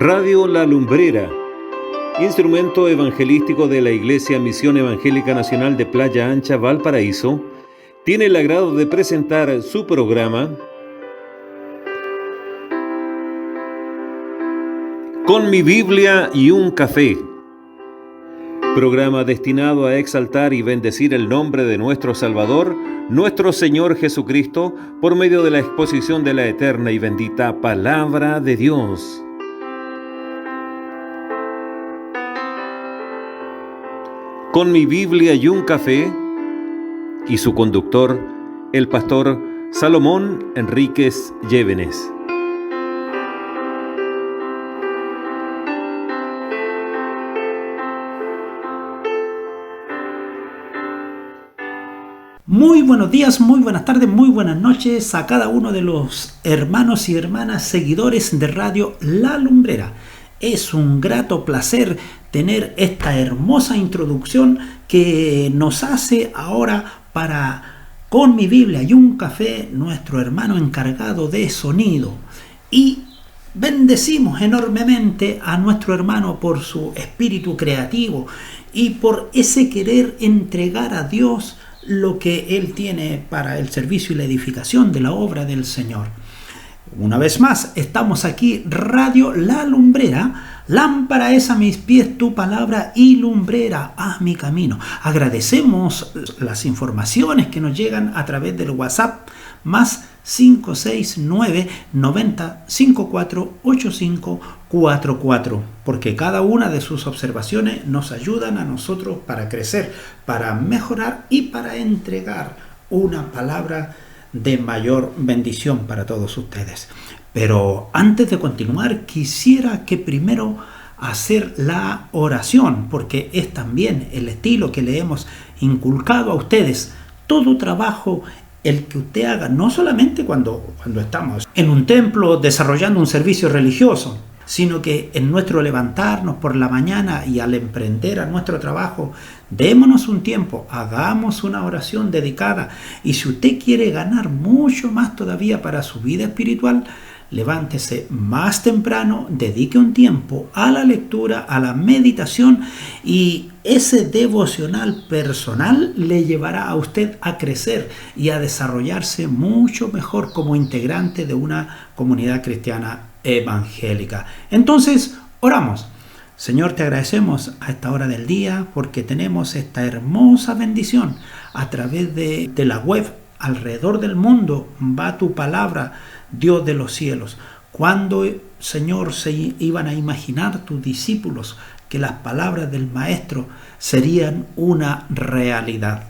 Radio La Lumbrera, instrumento evangelístico de la Iglesia Misión Evangélica Nacional de Playa Ancha, Valparaíso, tiene el agrado de presentar su programa Con mi Biblia y un café. Programa destinado a exaltar y bendecir el nombre de nuestro Salvador, nuestro Señor Jesucristo, por medio de la exposición de la eterna y bendita Palabra de Dios. Con mi Biblia y un café, y su conductor, el pastor Salomón Enríquez Llévenes. Muy buenos días, muy buenas tardes, muy buenas noches a cada uno de los hermanos y hermanas seguidores de Radio La Lumbrera. Es un grato placer tener esta hermosa introducción que nos hace ahora para Con mi Biblia y un café nuestro hermano encargado de sonido. Y bendecimos enormemente a nuestro hermano por su espíritu creativo y por ese querer entregar a Dios lo que Él tiene para el servicio y la edificación de la obra del Señor. Una vez más, estamos aquí, Radio La Lumbrera. Lámpara es a mis pies tu palabra y lumbrera a mi camino. Agradecemos las informaciones que nos llegan a través del WhatsApp más 569 90 54 85 44, porque cada una de sus observaciones nos ayudan a nosotros para crecer, para mejorar y para entregar una palabra de mayor bendición para todos ustedes. Pero antes de continuar, quisiera que primero hacer la oración, porque es también el estilo que le hemos inculcado a ustedes. Todo trabajo el que usted haga, no solamente cuando estamos en un templo desarrollando un servicio religioso, sino que en nuestro levantarnos por la mañana y al emprender a nuestro trabajo, démonos un tiempo, hagamos una oración dedicada. Y si usted quiere ganar mucho más todavía para su vida espiritual, levántese más temprano, dedique un tiempo a la lectura, a la meditación, y ese devocional personal le llevará a usted a crecer y a desarrollarse mucho mejor como integrante de una comunidad cristiana evangélica. Entonces, oramos. Señor, te agradecemos a esta hora del día porque tenemos esta hermosa bendición a través de la web. Alrededor del mundo va tu palabra, Dios de los cielos. Cuando, Señor, se iban a imaginar tus discípulos que las palabras del Maestro serían una realidad.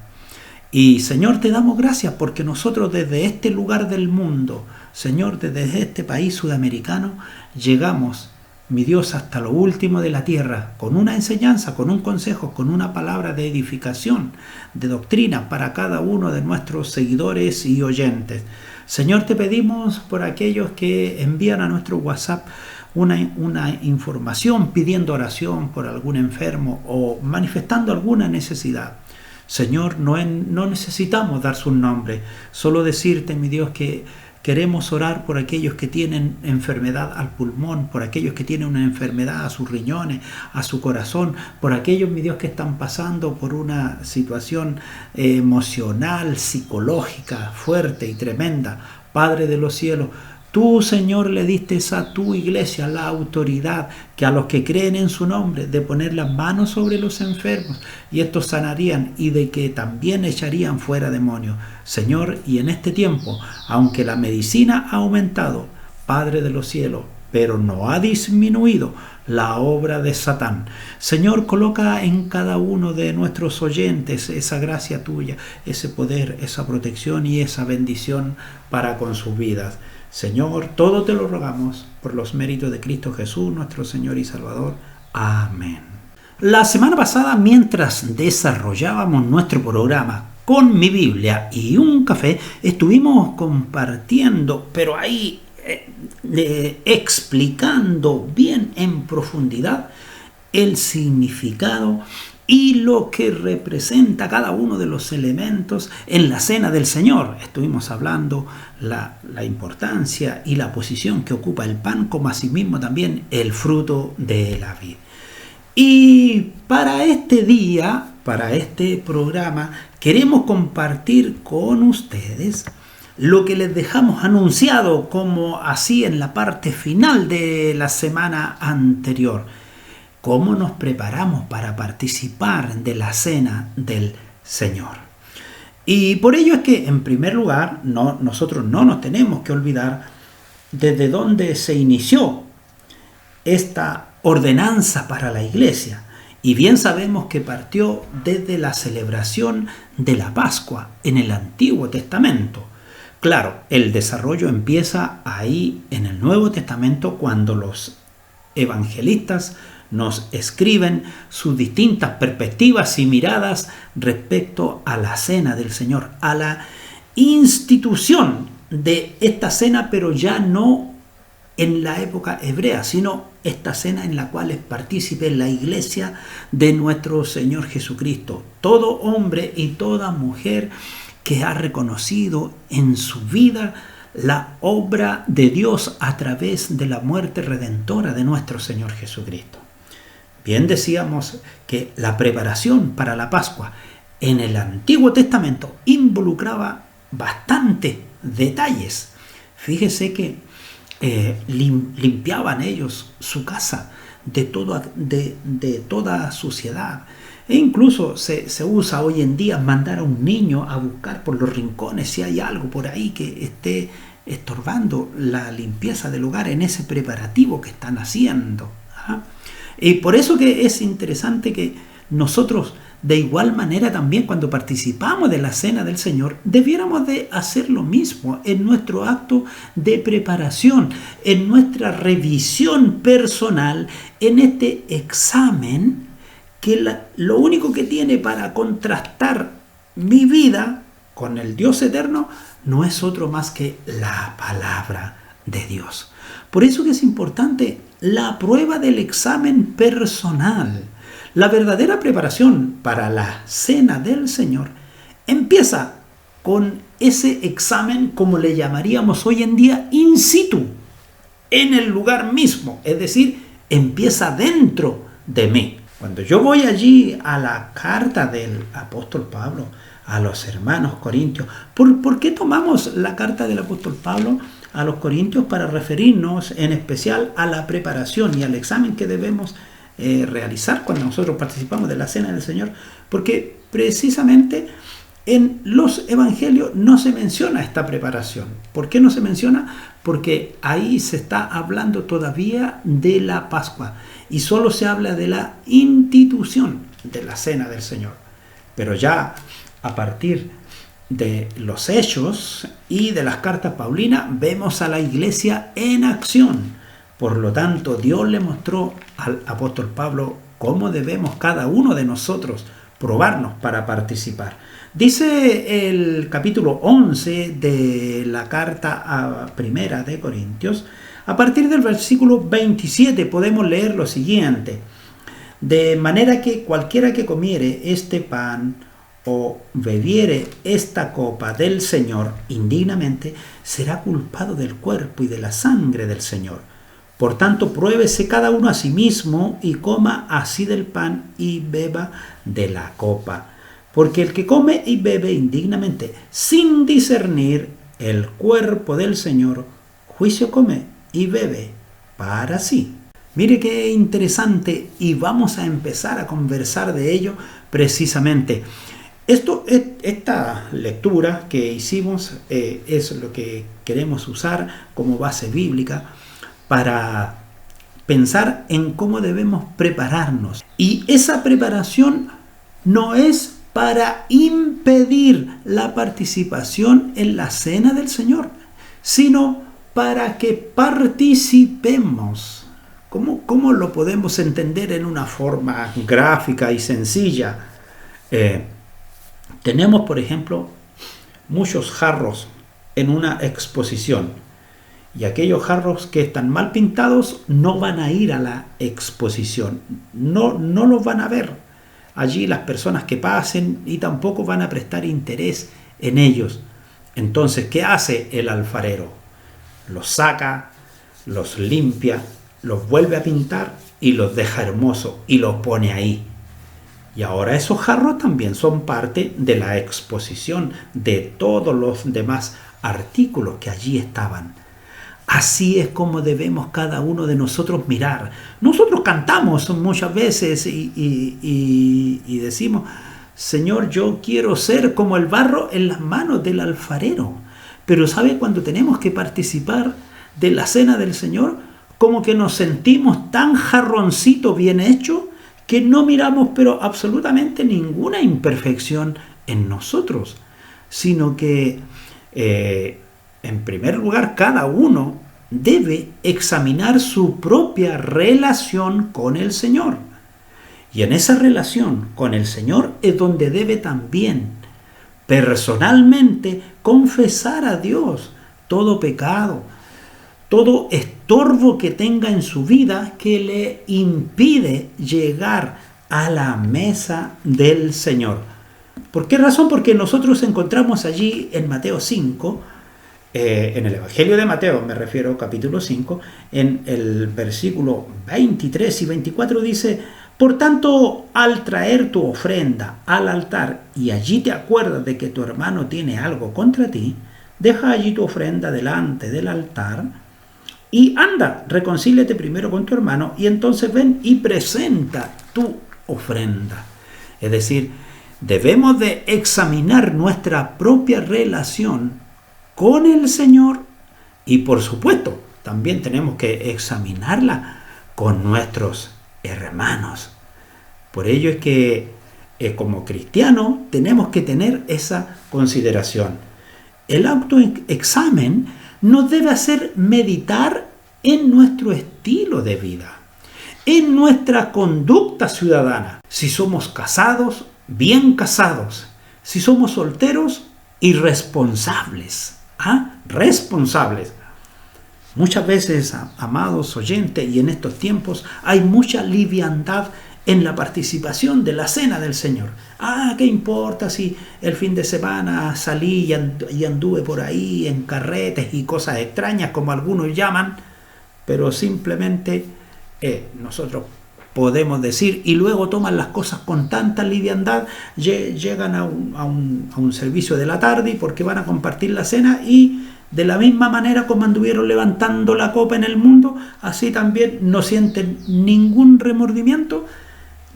Y, Señor, te damos gracias porque nosotros desde este lugar del mundo, Señor, desde este país sudamericano, llegamos, mi Dios, hasta lo último de la tierra, con una enseñanza, con un consejo, con una palabra de edificación, de doctrina para cada uno de nuestros seguidores y oyentes. Señor, te pedimos por aquellos que envían a nuestro WhatsApp una información pidiendo oración por algún enfermo o manifestando alguna necesidad. Señor, no necesitamos dar su nombre, solo decirte, mi Dios, que queremos orar por aquellos que tienen enfermedad al pulmón, por aquellos que tienen una enfermedad a sus riñones, a su corazón, por aquellos, mi Dios, que están pasando por una situación emocional, psicológica, fuerte y tremenda. Padre de los cielos, tú, Señor, le diste a tu iglesia la autoridad que a los que creen en su nombre de poner las manos sobre los enfermos y estos sanarían y de que también echarían fuera demonios. Señor, y en este tiempo, aunque la medicina ha aumentado, Padre de los cielos, pero no ha disminuido la obra de Satán. Señor, coloca en cada uno de nuestros oyentes esa gracia tuya, ese poder, esa protección y esa bendición para con sus vidas. Señor, todo te lo rogamos por los méritos de Cristo Jesús, nuestro Señor y Salvador. Amén. La semana pasada, mientras desarrollábamos nuestro programa Con mi Biblia y un café, estuvimos compartiendo, pero ahí explicando bien en profundidad el significado y lo que representa cada uno de los elementos en la cena del Señor. Estuvimos hablando la importancia y la posición que ocupa el pan, como asimismo también el fruto de la vid. Y para este día, para este programa, queremos compartir con ustedes lo que les dejamos anunciado como así en la parte final de la semana anterior. Cómo nos preparamos para participar de la cena del Señor. Y por ello es que, en primer lugar, nosotros no nos tenemos que olvidar desde dónde se inició esta ordenanza para la iglesia. Y bien sabemos que partió desde la celebración de la Pascua en el Antiguo Testamento. Claro, el desarrollo empieza ahí en el Nuevo Testamento cuando los evangelistas nos escriben sus distintas perspectivas y miradas respecto a la cena del Señor, a la institución de esta cena, pero ya no en la época hebrea, sino esta cena en la cual es partícipe la iglesia de nuestro Señor Jesucristo. Todo hombre y toda mujer que ha reconocido en su vida la obra de Dios a través de la muerte redentora de nuestro Señor Jesucristo. Bien decíamos que la preparación para la Pascua en el Antiguo Testamento involucraba bastantes detalles. Fíjese que limpiaban ellos su casa de toda suciedad. E incluso se usa hoy en día mandar a un niño a buscar por los rincones si hay algo por ahí que esté estorbando la limpieza del hogar en ese preparativo que están haciendo. Y por eso que es interesante que nosotros de igual manera también cuando participamos de la cena del Señor debiéramos de hacer lo mismo en nuestro acto de preparación, en nuestra revisión personal, en este examen que lo único que tiene para contrastar mi vida con el Dios eterno no es otro más que la palabra de Dios. Por eso que es importante la prueba del examen personal. La verdadera preparación para la cena del Señor empieza con ese examen, como le llamaríamos hoy en día, in situ, en el lugar mismo, es decir, empieza dentro de mí. Cuando yo voy allí a la carta del apóstol Pablo a los hermanos corintios, ¿por qué tomamos la carta del apóstol Pablo a los corintios? Para referirnos en especial a la preparación y al examen que debemos realizar cuando nosotros participamos de la cena del Señor, porque precisamente en los evangelios no se menciona esta preparación. ¿Por qué no se menciona? Porque ahí se está hablando todavía de la Pascua y solo se habla de la institución de la cena del Señor. Pero ya a partir de los hechos y de las cartas paulinas vemos a la iglesia en acción. Por lo tanto, Dios le mostró al apóstol Pablo cómo debemos cada uno de nosotros probarnos para participar. Dice el capítulo 11 de la carta primera de Corintios, a partir del versículo 27 podemos leer lo siguiente: de manera que cualquiera que comiere este pan o bebiere esta copa del Señor indignamente, será culpado del cuerpo y de la sangre del Señor. Por tanto, pruébese cada uno a sí mismo y coma así del pan y beba de la copa. Porque el que come y bebe indignamente, sin discernir el cuerpo del Señor, juicio come y bebe para sí. Mire qué interesante, y vamos a empezar a conversar de ello precisamente. Esta lectura que hicimos es lo que queremos usar como base bíblica para pensar en cómo debemos prepararnos. Y esa preparación no es para impedir la participación en la cena del Señor, sino para que participemos. ¿Cómo lo podemos entender en una forma gráfica y sencilla? Tenemos, por ejemplo, muchos jarros en una exposición. Y aquellos jarros que están mal pintados no van a ir a la exposición, no los van a ver. allí las personas que pasen y tampoco van a prestar interés en ellos. Entonces, ¿qué hace el alfarero? Los saca, los limpia, los vuelve a pintar y los deja hermosos y los pone ahí. Y ahora esos jarros también son parte de la exposición de todos los demás artículos que allí estaban. Así es como debemos cada uno de nosotros mirar. Nosotros cantamos muchas veces y decimos: Señor, yo quiero ser como el barro en las manos del alfarero. Pero ¿sabe? Cuando tenemos que participar de la cena del Señor, como que nos sentimos tan jarroncito bien hecho que no miramos pero absolutamente ninguna imperfección en nosotros, sino que en primer lugar cada uno debe examinar su propia relación con el Señor. Y en esa relación con el Señor es donde debe también personalmente confesar a Dios todo pecado, todo estorbo que tenga en su vida que le impide llegar a la mesa del Señor. ¿Por qué razón? Porque nosotros encontramos allí en Mateo 5, en el Evangelio de Mateo, me refiero, capítulo 5, en el versículo 23 y 24 dice: por tanto, al traer tu ofrenda al altar y allí te acuerdas de que tu hermano tiene algo contra ti, deja allí tu ofrenda delante del altar y anda, reconcíliate primero con tu hermano y entonces ven y presenta tu ofrenda. Es decir, debemos de examinar nuestra propia relación con el Señor y por supuesto también tenemos que examinarla con nuestros hermanos. Por ello es que como cristianos tenemos que tener esa consideración. El autoexamen nos debe hacer meditar en nuestro estilo de vida, en nuestra conducta ciudadana. Si somos casados, bien casados. Si somos solteros, irresponsables. Responsables. Muchas veces, amados oyentes, y en estos tiempos hay mucha liviandad en la participación de la cena del Señor. ¿Qué importa si el fin de semana salí y anduve por ahí en carretes y cosas extrañas, como algunos llaman? Pero simplemente nosotros podemos decir, y luego toman las cosas con tanta liviandad, llegan a un servicio de la tarde porque van a compartir la cena y de la misma manera como anduvieron levantando la copa en el mundo, así también no sienten ningún remordimiento,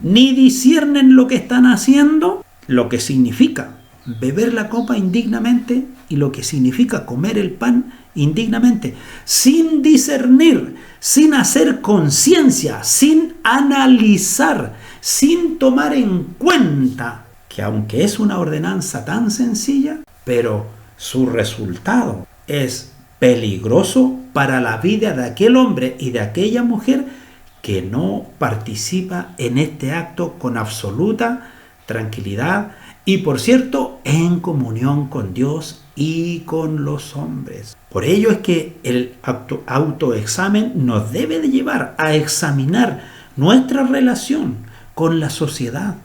ni disciernen lo que están haciendo, lo que significa beber la copa indignamente y lo que significa comer el pan indignamente, sin discernir, sin hacer conciencia, sin analizar, sin tomar en cuenta que aunque es una ordenanza tan sencilla, pero su resultado es peligroso para la vida de aquel hombre y de aquella mujer que no participa en este acto con absoluta tranquilidad y, por cierto, en comunión con Dios y con los hombres. Por ello es que el autoexamen nos debe de llevar a examinar nuestra relación con la sociedad,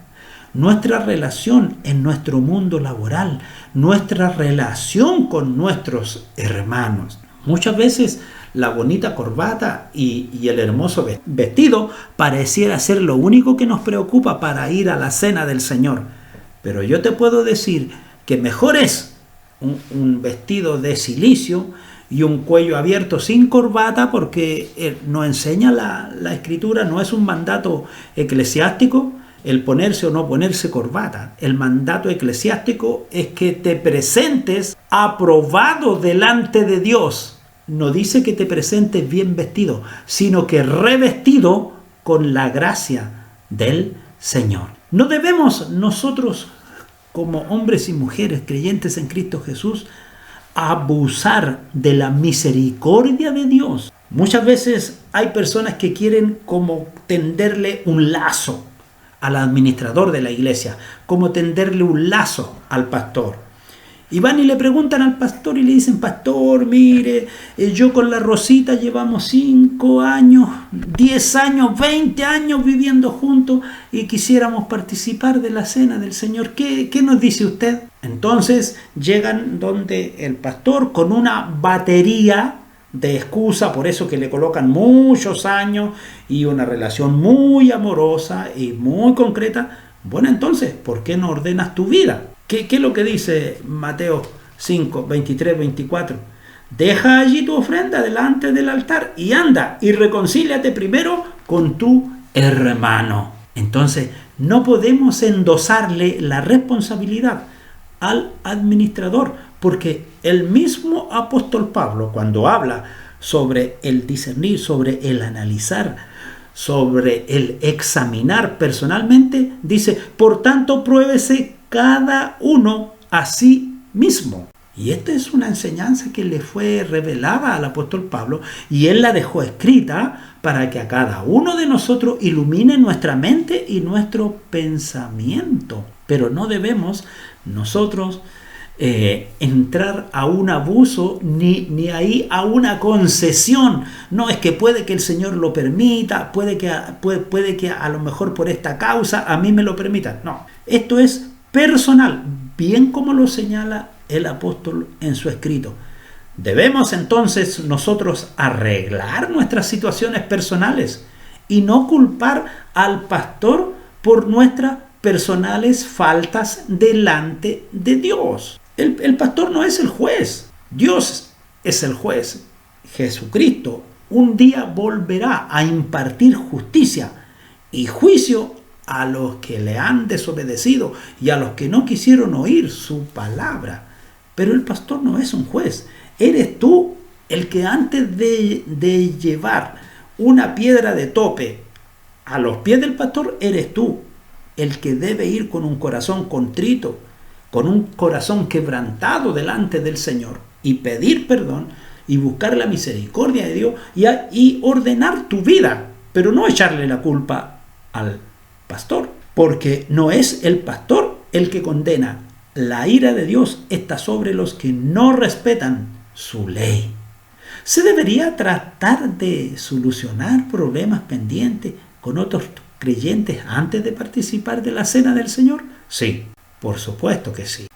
nuestra relación en nuestro mundo laboral, nuestra relación con nuestros hermanos. Muchas veces la bonita corbata y el hermoso vestido pareciera ser lo único que nos preocupa para ir a la cena del Señor. Pero yo te puedo decir que mejor es un vestido de silicio y un cuello abierto sin corbata, porque nos enseña la Escritura, no es un mandato eclesiástico el ponerse o no ponerse corbata. El mandato eclesiástico es que te presentes aprobado delante de Dios. No dice que te presentes bien vestido, sino que revestido con la gracia del Señor. No debemos nosotros, como hombres y mujeres creyentes en Cristo Jesús, abusar de la misericordia de Dios. Muchas veces hay personas que quieren como tenderle un lazo al administrador de la iglesia, como tenderle un lazo al pastor. Y van y le preguntan al pastor y le dicen: pastor, mire, yo con la Rosita llevamos 5 años, 10 años, 20 años viviendo juntos y quisiéramos participar de la cena del Señor. ¿Qué nos dice usted? Entonces llegan donde el pastor con una batería de excusa, por eso que le colocan muchos años y una relación muy amorosa y muy concreta. Bueno, entonces, ¿por qué no ordenas tu vida? ¿Qué es lo que dice Mateo 5, 23, 24? Deja allí tu ofrenda delante del altar y anda y reconcíliate primero con tu hermano. Entonces, no podemos endosarle la responsabilidad al administrador, porque el mismo apóstol Pablo, cuando habla sobre el discernir, sobre el analizar, sobre el examinar personalmente, dice: por tanto, pruébese cada uno a sí mismo. Y esta es una enseñanza que le fue revelada al apóstol Pablo, y él la dejó escrita para que a cada uno de nosotros ilumine nuestra mente y nuestro pensamiento. Pero no debemos nosotros entrar a un abuso ni ahí a una concesión. No, es que puede que el Señor lo permita, puede que a lo mejor por esta causa a mí me lo permitan. No, esto es personal, bien como lo señala el apóstol en su escrito. Debemos entonces nosotros arreglar nuestras situaciones personales y no culpar al pastor por nuestras personales faltas delante de Dios. El pastor no es el juez, Dios es el juez. Jesucristo un día volverá a impartir justicia y juicio a los que le han desobedecido y a los que no quisieron oír su palabra. Pero el pastor no es un juez. Eres tú el que antes de llevar una piedra de tope a los pies del pastor, eres tú el que debe ir con un corazón contrito, con un corazón quebrantado delante del Señor y pedir perdón y buscar la misericordia de Dios y ordenar tu vida, pero no echarle la culpa al pastor, porque no es el pastor el que condena. La ira de Dios está sobre los que no respetan su ley. ¿Se debería tratar de solucionar problemas pendientes con otros creyentes antes de participar de la cena del Señor? Sí, por supuesto que sí.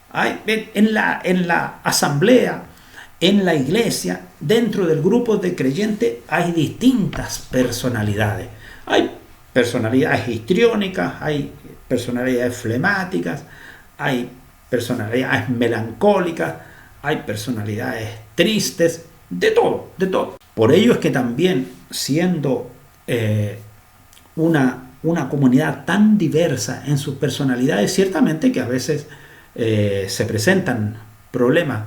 En la asamblea, en la iglesia, dentro del grupo de creyentes hay distintas personalidades. Hay personalidades histriónicas, hay personalidades flemáticas, hay personalidades melancólicas, hay personalidades tristes, de todo, de todo. Por ello es que también, siendo una comunidad tan diversa en sus personalidades, ciertamente que a veces se presentan problemas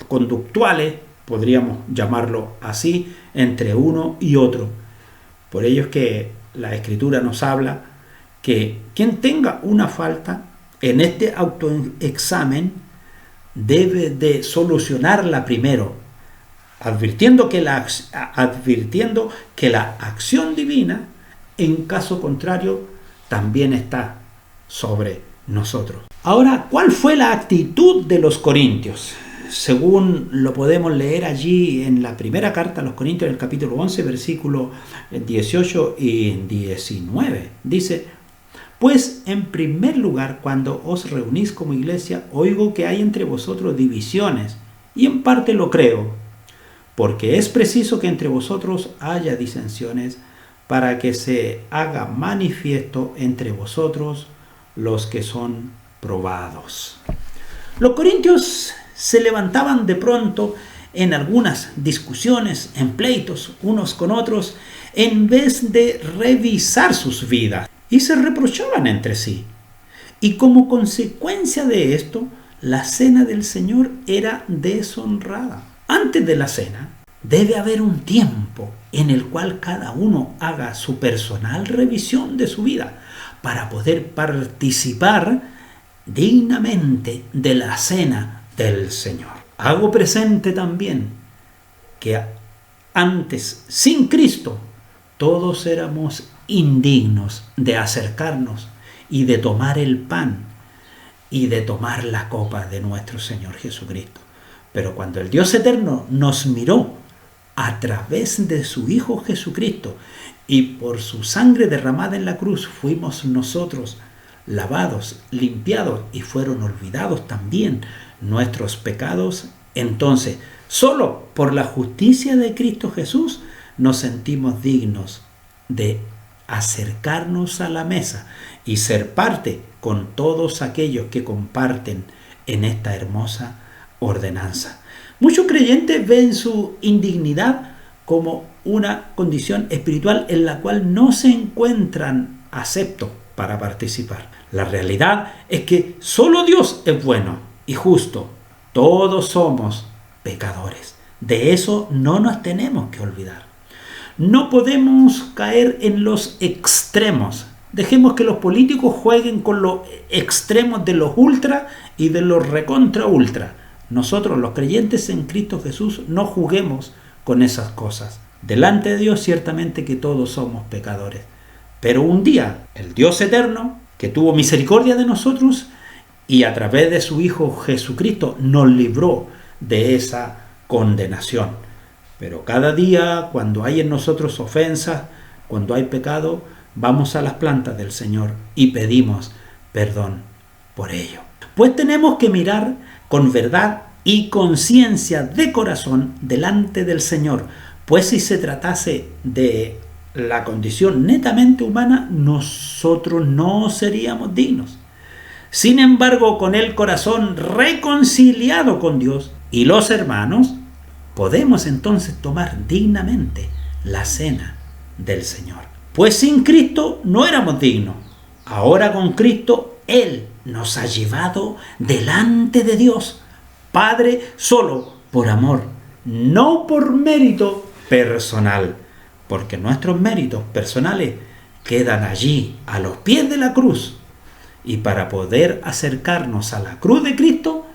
conductuales, podríamos llamarlo así, entre uno y otro. Por ello es que la Escritura nos habla que quien tenga una falta en este autoexamen debe de solucionarla primero, advirtiendo que la acción divina, en caso contrario, también está sobre nosotros. Ahora, ¿cuál fue la actitud de los corintios? Según lo podemos leer allí en la primera carta a los Corintios, en el capítulo 11, versículos 18 y 19. Dice: pues en primer lugar, cuando os reunís como iglesia, oigo que hay entre vosotros divisiones, y en parte lo creo, porque es preciso que entre vosotros haya disensiones, para que se haga manifiesto entre vosotros los que son probados. Los corintios se levantaban de pronto en algunas discusiones, en pleitos unos con otros, en vez de revisar sus vidas, y se reprochaban entre sí. Y como consecuencia de esto, la cena del Señor era deshonrada. Antes de la cena, debe haber un tiempo en el cual cada uno haga su personal revisión de su vida para poder participar dignamente de la cena del Señor. Hago presente también que antes, sin Cristo, todos éramos indignos de acercarnos y de tomar el pan y de tomar la copa de nuestro Señor Jesucristo. Pero cuando el Dios eterno nos miró a través de su Hijo Jesucristo y por su sangre derramada en la cruz, fuimos nosotros lavados, limpiados y fueron olvidados también nuestros pecados. Entonces, solo por la justicia de Cristo Jesús nos sentimos dignos de acercarnos a la mesa y ser parte con todos aquellos que comparten en esta hermosa ordenanza. Muchos creyentes ven su indignidad como una condición espiritual en la cual no se encuentran aceptos para participar. La realidad es que solo Dios es bueno y justo. Todos somos pecadores. De eso no nos tenemos que olvidar. No podemos caer en los extremos. Dejemos que los políticos jueguen con los extremos de los ultra y de los recontra ultra. Nosotros, los creyentes en Cristo Jesús, no juguemos con esas cosas. Delante de Dios, ciertamente que todos somos pecadores. Pero un día, el Dios eterno, que tuvo misericordia de nosotros y a través de su Hijo Jesucristo nos libró de esa condenación. Pero cada día, cuando hay en nosotros ofensas, cuando hay pecado, vamos a las plantas del Señor y pedimos perdón por ello. Pues tenemos que mirar con verdad y conciencia de corazón delante del Señor, pues si se tratase de la condición netamente humana, nosotros no seríamos dignos. Sin embargo, con el corazón reconciliado con Dios y los hermanos, podemos entonces tomar dignamente la cena del Señor. Pues sin Cristo no éramos dignos. Ahora con Cristo, Él nos ha llevado delante de Dios, Padre, solo por amor, no por mérito personal, porque nuestros méritos personales quedan allí, a los pies de la cruz. Y para poder acercarnos a la cruz de Cristo,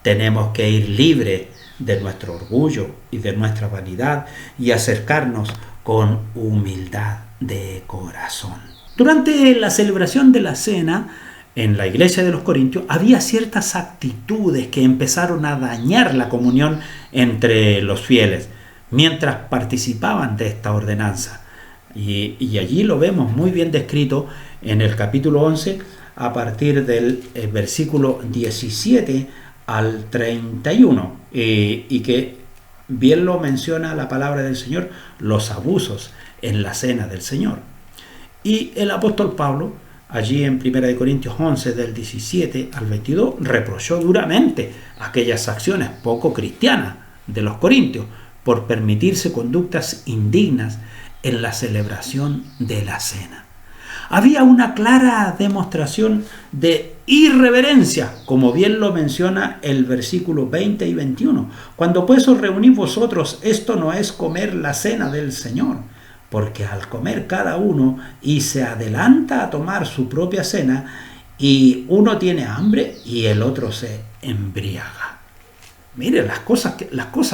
tenemos que ir libres de nuestro orgullo y de nuestra vanidad y acercarnos con humildad de corazón. Durante la celebración de la cena, en la iglesia de los Corintios, había ciertas actitudes que empezaron a dañar la comunión entre los fieles mientras participaban de esta ordenanza. Y allí lo vemos muy bien descrito en el capítulo 11, a partir del versículo 17 al 31, y que bien lo menciona la palabra del Señor, los abusos en la cena del Señor. Y el apóstol Pablo, allí en 1 Corintios 11, del 17 al 22, reprochó duramente aquellas acciones poco cristianas de los corintios por permitirse conductas indignas en la celebración de la cena. Había una clara demostración de irreverencia, como bien lo menciona el versículo 20 y 21. Cuando pues os reunís vosotros, esto no es comer la cena del Señor, porque al comer cada uno y se adelanta a tomar su propia cena, y uno tiene hambre y el otro se embriaga. Miren las cosas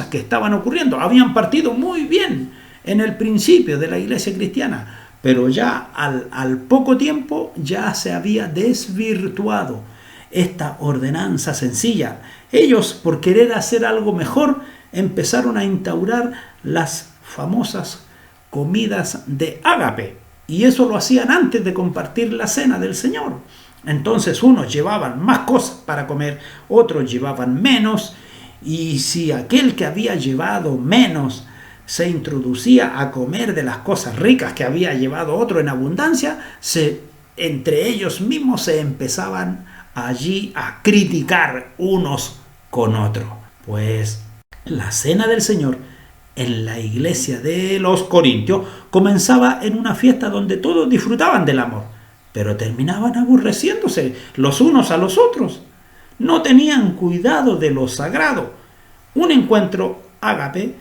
que estaban ocurriendo. Habían partido muy bien en el principio de la iglesia cristiana, pero ya al poco tiempo ya se había desvirtuado esta ordenanza sencilla. Ellos, por querer hacer algo mejor, empezaron a instaurar las famosas comidas de ágape, y eso lo hacían antes de compartir la cena del Señor. Entonces unos llevaban más cosas para comer, otros llevaban menos, y si aquel que había llevado menos se introducía a comer de las cosas ricas que había llevado otro en abundancia, entre ellos mismos se empezaban allí a criticar unos con otros. Pues la cena del Señor en la iglesia de los Corintios comenzaba en una fiesta donde todos disfrutaban del amor, pero terminaban aborreciéndose los unos a los otros. No tenían cuidado de lo sagrado. Un encuentro ágape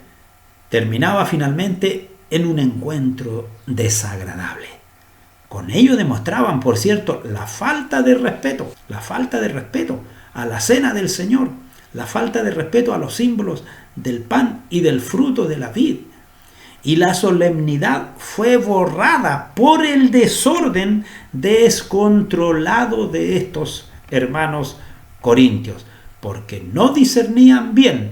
terminaba finalmente en un encuentro desagradable. Con ello demostraban, por cierto, la falta de respeto a la cena del Señor, la falta de respeto a los símbolos del pan y del fruto de la vid. Y la solemnidad fue borrada por el desorden descontrolado de estos hermanos corintios, porque no discernían bien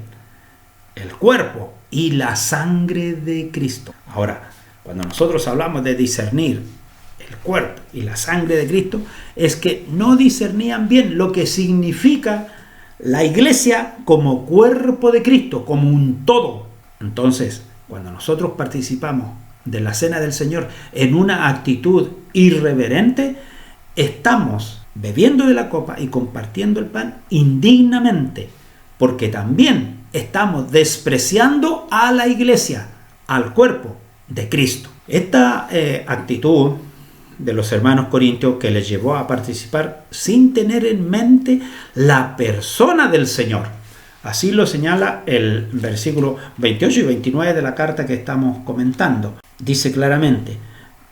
el cuerpo y la sangre de Cristo. Ahora, cuando nosotros hablamos de discernir el cuerpo y la sangre de Cristo, es que no discernían bien lo que significa la iglesia como cuerpo de Cristo, como un todo. Entonces, cuando nosotros participamos de la cena del Señor en una actitud irreverente, estamos bebiendo de la copa y compartiendo el pan indignamente, porque también estamos despreciando a la iglesia, al cuerpo de Cristo. Esta actitud de los hermanos corintios que les llevó a participar sin tener en mente la persona del Señor. Así lo señala el versículo 28 y 29 de la carta que estamos comentando. Dice claramente: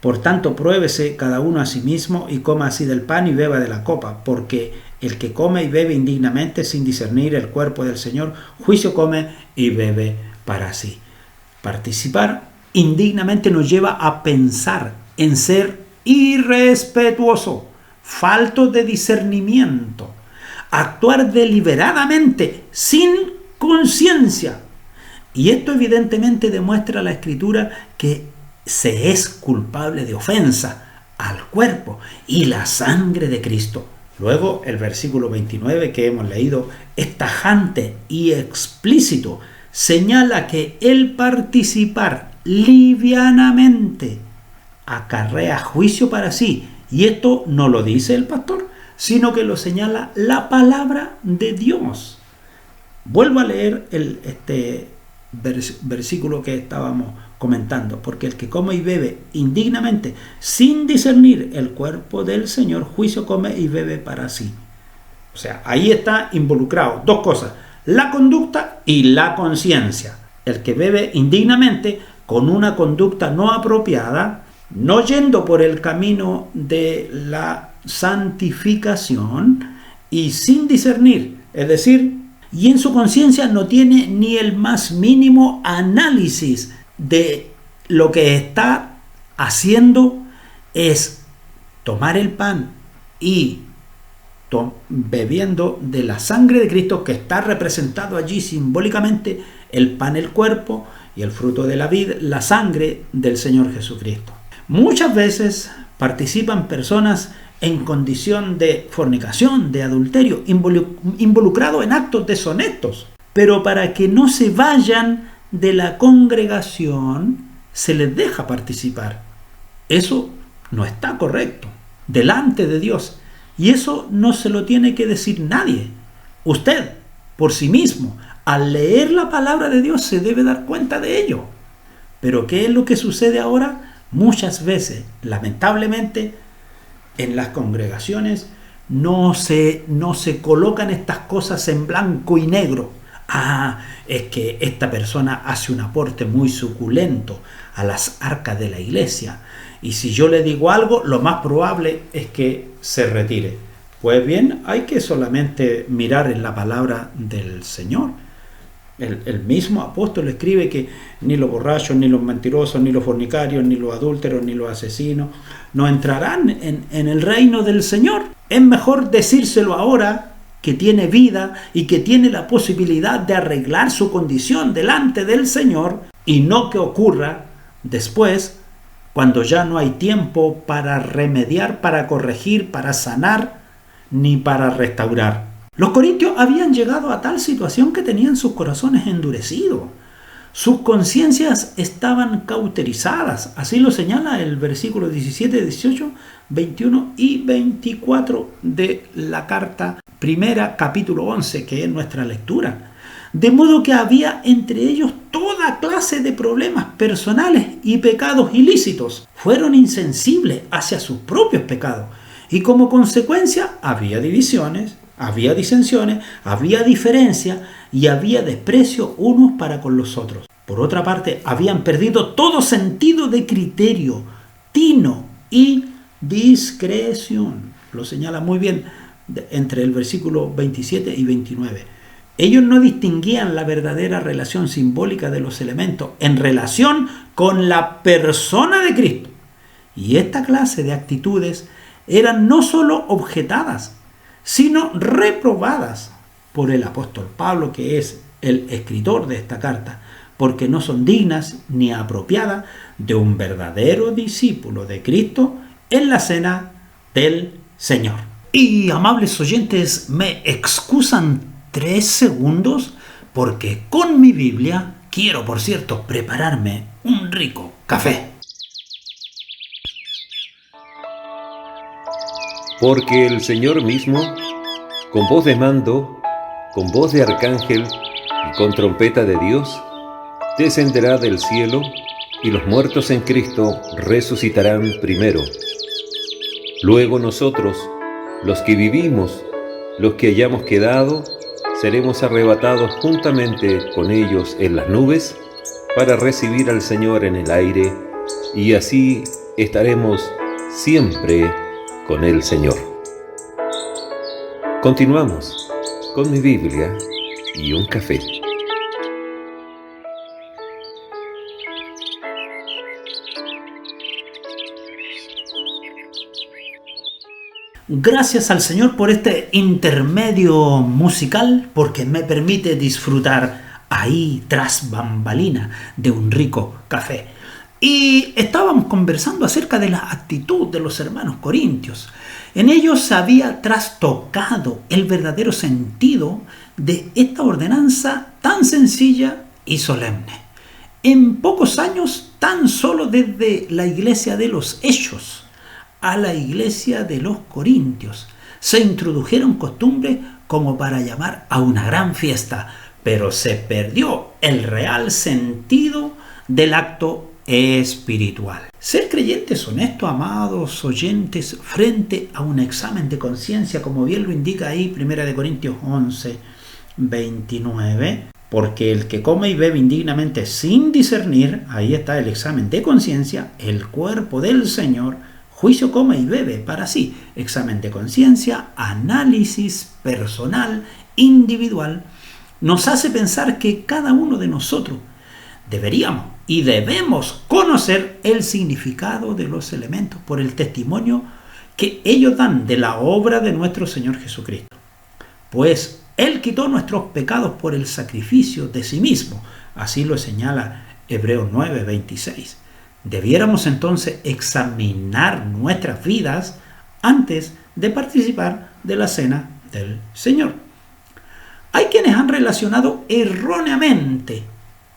por tanto, pruébese cada uno a sí mismo y coma así del pan y beba de la copa, porque el que come y bebe indignamente sin discernir el cuerpo del Señor, juicio come y bebe para sí. Participar indignamente nos lleva a pensar en ser irrespetuoso, falto de discernimiento, actuar deliberadamente, sin conciencia. Y esto evidentemente demuestra la Escritura que se es culpable de ofensa al cuerpo y la sangre de Cristo. Luego el versículo 29 que hemos leído es tajante y explícito. Señala que el participar livianamente acarrea juicio para sí. Y esto no lo dice el pastor, sino que lo señala la palabra de Dios. Vuelvo a leer este versículo que estábamos comentando: porque el que come y bebe indignamente sin discernir el cuerpo del Señor, juicio come y bebe para sí. O sea, ahí está involucrado dos cosas: la conducta y la conciencia. El que bebe indignamente con una conducta no apropiada, no yendo por el camino de la santificación y sin discernir, es decir, y en su conciencia no tiene ni el más mínimo análisis de lo que está haciendo, es tomar el pan y bebiendo de la sangre de Cristo, que está representado allí simbólicamente, el pan, el cuerpo, y el fruto de la vid, la sangre del Señor Jesucristo. Muchas veces participan personas en condición de fornicación, de adulterio, involucrado en actos deshonestos, pero para que no se vayan de la congregación se les deja participar. Eso no está correcto delante de Dios, y eso no se lo tiene que decir nadie. Usted, por sí mismo, al leer la palabra de Dios, se debe dar cuenta de ello. Pero ¿qué es lo que sucede ahora? Muchas veces, lamentablemente, en las congregaciones no se colocan estas cosas en blanco y negro. Es que esta persona hace un aporte muy suculento a las arcas de la iglesia, y si yo le digo algo, lo más probable es que se retire. Pues bien, hay que solamente mirar en la palabra del Señor. El mismo apóstol escribe que ni los borrachos, ni los mentirosos, ni los fornicarios, ni los adúlteros, ni los asesinos no entrarán en el reino del Señor. Es mejor decírselo ahora, que tiene vida y que tiene la posibilidad de arreglar su condición delante del Señor, y no que ocurra después, cuando ya no hay tiempo para remediar, para corregir, para sanar, ni para restaurar. Los corintios habían llegado a tal situación que tenían sus corazones endurecidos. Sus conciencias estaban cauterizadas. Así lo señala el versículo 17, 18, 21 y 24 de la carta primera, capítulo 11, que es nuestra lectura. De modo que había entre ellos toda clase de problemas personales y pecados ilícitos. Fueron insensibles hacia sus propios pecados, y como consecuencia había divisiones, había disensiones, había diferencia y había desprecio unos para con los otros. Por otra parte, habían perdido todo sentido de criterio, tino y discreción. Lo señala muy bien entre el versículo 27 y 29. Ellos no distinguían la verdadera relación simbólica de los elementos en relación con la persona de Cristo. Y esta clase de actitudes eran no solo objetadas, sino reprobadas por el apóstol Pablo, que es el escritor de esta carta, porque no son dignas ni apropiadas de un verdadero discípulo de Cristo en la cena del Señor. Y amables oyentes, me excusan 3 segundos porque con mi Biblia quiero, por cierto, prepararme un rico café. Porque el Señor mismo, con voz de mando, con voz de arcángel y con trompeta de Dios, descenderá del cielo, y los muertos en Cristo resucitarán primero. Luego nosotros, los que vivimos, los que hayamos quedado, seremos arrebatados juntamente con ellos en las nubes para recibir al Señor en el aire, y así estaremos siempre con el Señor. Continuamos con mi Biblia y un café. Gracias al Señor por este intermedio musical, porque me permite disfrutar ahí tras bambalina de un rico café. Y estábamos conversando acerca de la actitud de los hermanos corintios. En ellos se había trastocado el verdadero sentido de esta ordenanza tan sencilla y solemne. En pocos años, tan solo desde la iglesia de los Hechos a la iglesia de los Corintios, se introdujeron costumbres como para llamar a una gran fiesta, pero se perdió el real sentido del acto espiritual. Ser creyentes honestos, amados oyentes, frente a un examen de conciencia, como bien lo indica ahí 1 Corintios 11, 29, porque el que come y bebe indignamente sin discernir, ahí está el examen de conciencia, el cuerpo del Señor, juicio come y bebe para sí, examen de conciencia, análisis personal, individual, nos hace pensar que cada uno de nosotros deberíamos y debemos conocer el significado de los elementos por el testimonio que ellos dan de la obra de nuestro Señor Jesucristo. Pues Él quitó nuestros pecados por el sacrificio de sí mismo, así lo señala Hebreos 9, 26. Debiéramos entonces examinar nuestras vidas antes de participar de la cena del Señor. Hay quienes han relacionado erróneamente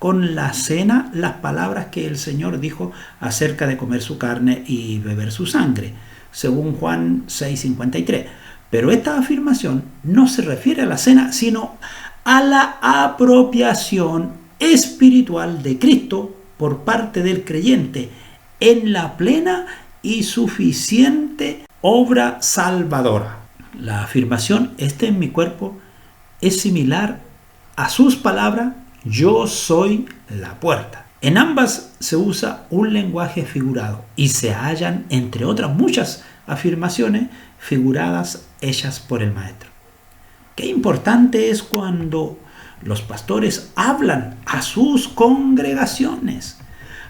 con la cena las palabras que el Señor dijo acerca de comer su carne y beber su sangre, según Juan 6:53. Pero esta afirmación no se refiere a la cena, sino a la apropiación espiritual de Cristo por parte del creyente en la plena y suficiente obra salvadora. La afirmación "este en mi cuerpo" es similar a sus palabras "yo soy la puerta". En ambas se usa un lenguaje figurado y se hallan, entre otras muchas afirmaciones figuradas hechas por el maestro. Qué importante es cuando los pastores hablan a sus congregaciones,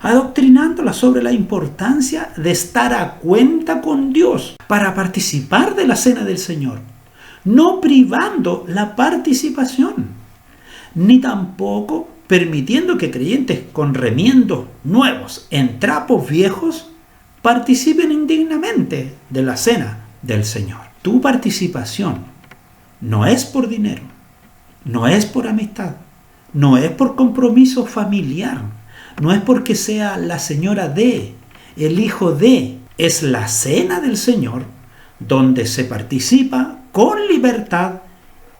adoctrinándolas sobre la importancia de estar a cuenta con Dios para participar de la cena del Señor, no privando la participación, ni tampoco permitiendo que creyentes con remiendos nuevos en trapos viejos participen indignamente de la cena del Señor. Tu participación no es por dinero, no es por amistad, no es por compromiso familiar, no es porque sea la señora de, el hijo de, es la cena del Señor donde se participa con libertad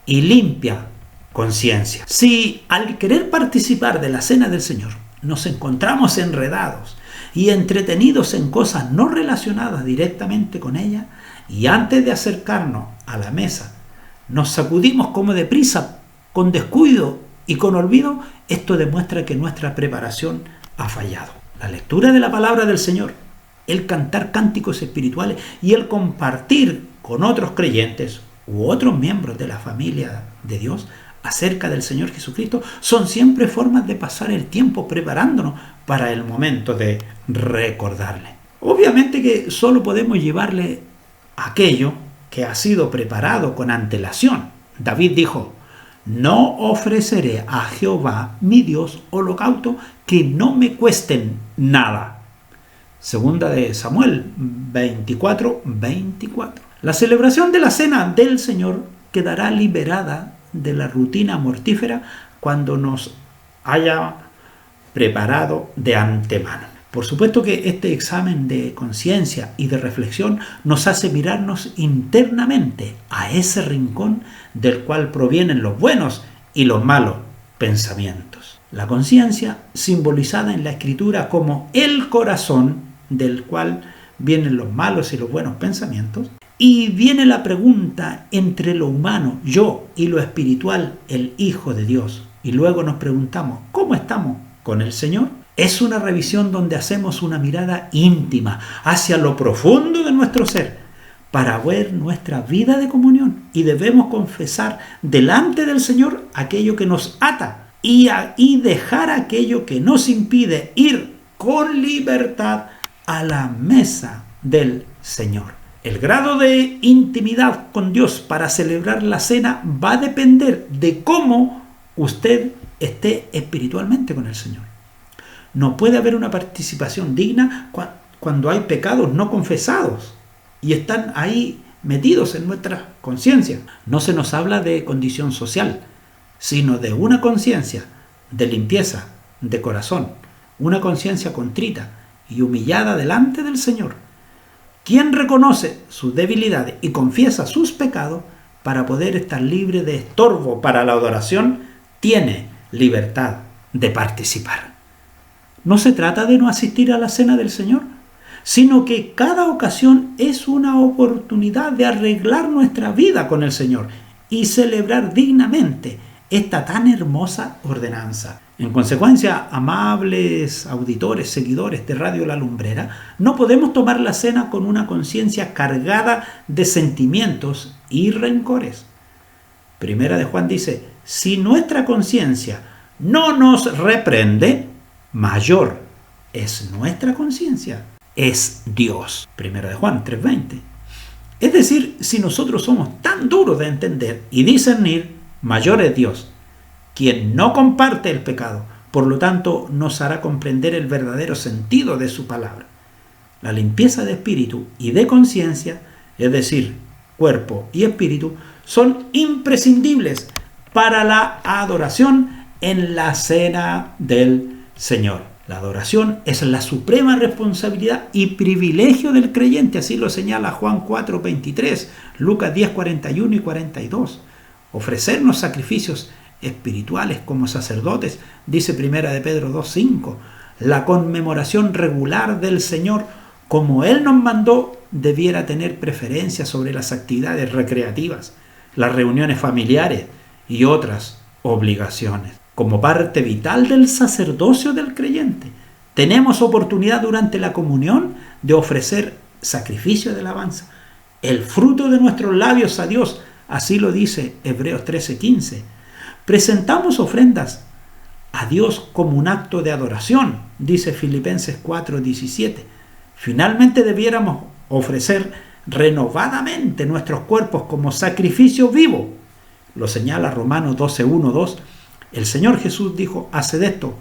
y limpia conciencia. Si al querer participar de la cena del Señor nos encontramos enredados y entretenidos en cosas no relacionadas directamente con ella, y antes de acercarnos a la mesa nos sacudimos como deprisa, con descuido y con olvido, esto demuestra que nuestra preparación ha fallado. La lectura de la palabra del Señor, el cantar cánticos espirituales y el compartir con otros creyentes u otros miembros de la familia de Dios acerca del Señor Jesucristo son siempre formas de pasar el tiempo preparándonos para el momento de recordarle. Obviamente que solo podemos llevarle aquello que ha sido preparado con antelación. David dijo: no ofreceré a Jehová mi Dios holocausto que no me cuesten nada. Segunda de Samuel 24:24. La celebración de la cena del Señor quedará liberada de la rutina mortífera cuando nos haya preparado de antemano. Por supuesto que este examen de conciencia y de reflexión nos hace mirarnos internamente a ese rincón del cual provienen los buenos y los malos pensamientos. La conciencia, simbolizada en la Escritura como el corazón del cual vienen los malos y los buenos pensamientos, y viene la pregunta entre lo humano, yo, y lo espiritual, el Hijo de Dios. Y luego nos preguntamos, ¿cómo estamos con el Señor? Es una revisión donde hacemos una mirada íntima hacia lo profundo de nuestro ser para ver nuestra vida de comunión, y debemos confesar delante del Señor aquello que nos ata y dejar aquello que nos impide ir con libertad a la mesa del Señor. El grado de intimidad con Dios para celebrar la cena va a depender de cómo usted esté espiritualmente con el Señor. No puede haber una participación digna cuando hay pecados no confesados y están ahí metidos en nuestra conciencia. No se nos habla de condición social, sino de una conciencia de limpieza de corazón, una conciencia contrita y humillada delante del Señor. Quien reconoce sus debilidades y confiesa sus pecados para poder estar libre de estorbo para la adoración, tiene libertad de participar. No se trata de no asistir a la cena del Señor, sino que cada ocasión es una oportunidad de arreglar nuestra vida con el Señor y celebrar dignamente esta tan hermosa ordenanza. En consecuencia, amables auditores, seguidores de Radio La Lumbrera, no podemos tomar la cena con una conciencia cargada de sentimientos y rencores. Primera de Juan dice: si nuestra conciencia no nos reprende, mayor es nuestra conciencia, es Dios. Primera de Juan 3:20. Es decir, si nosotros somos tan duros de entender y discernir, mayor es Dios, quien no comparte el pecado, por lo tanto nos hará comprender el verdadero sentido de su palabra. La limpieza de espíritu y de conciencia, es decir, cuerpo y espíritu, son imprescindibles para la adoración en la cena del Señor. La adoración es la suprema responsabilidad y privilegio del creyente, así lo señala Juan 4:23, Lucas 10:41 y 42. Ofrecernos sacrificios espirituales como sacerdotes, dice Primera de Pedro 2:5. La conmemoración regular del Señor, como Él nos mandó, debiera tener preferencia sobre las actividades recreativas, las reuniones familiares y otras obligaciones. Como parte vital del sacerdocio del creyente, tenemos oportunidad durante la comunión de ofrecer sacrificio de alabanza, el fruto de nuestros labios a Dios, así lo dice Hebreos 13:15. Presentamos ofrendas a Dios como un acto de adoración, dice Filipenses 4:17. Finalmente debiéramos ofrecer renovadamente nuestros cuerpos como sacrificio vivo. Lo señala Romanos 12:1-2. El Señor Jesús dijo: haced esto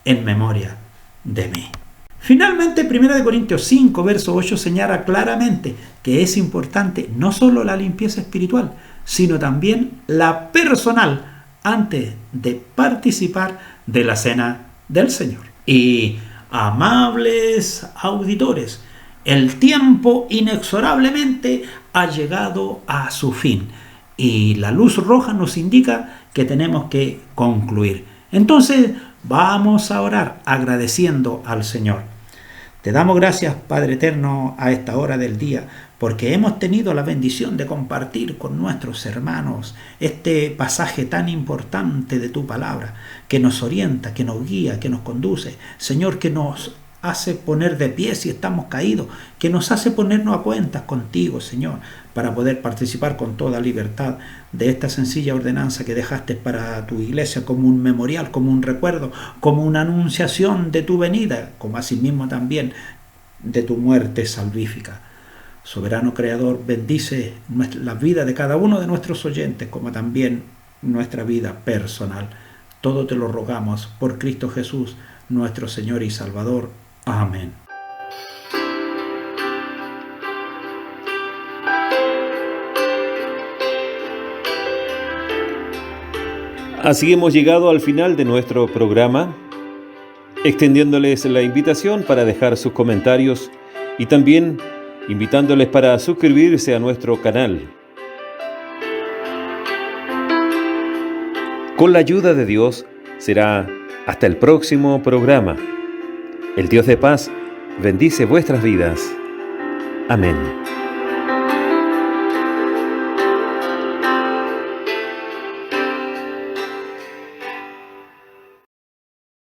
en memoria de mí. Finalmente, 1 Corintios 5, verso 8 señala claramente que es importante no solo la limpieza espiritual, sino también la personal antes de participar de la cena del Señor. Y, amables auditores, el tiempo inexorablemente ha llegado a su fin y la luz roja nos indica que tenemos que concluir. Entonces, vamos a orar agradeciendo al Señor. Te damos gracias, Padre eterno, a esta hora del día, porque hemos tenido la bendición de compartir con nuestros hermanos este pasaje tan importante de tu palabra, que nos orienta, que nos guía, que nos conduce. Señor, que nos hace poner de pie si estamos caídos, que nos hace ponernos a cuentas contigo, Señor, para poder participar con toda libertad de esta sencilla ordenanza que dejaste para tu iglesia como un memorial, como un recuerdo, como una anunciación de tu venida, como asimismo también de tu muerte salvífica. Soberano Creador, bendice la vida de cada uno de nuestros oyentes, como también nuestra vida personal. Todo te lo rogamos por Cristo Jesús, nuestro Señor y Salvador. Amén. Así hemos llegado al final de nuestro programa, extendiéndoles la invitación para dejar sus comentarios y también invitándoles para suscribirse a nuestro canal. Con la ayuda de Dios será hasta el próximo programa. El Dios de paz bendice vuestras vidas. Amén.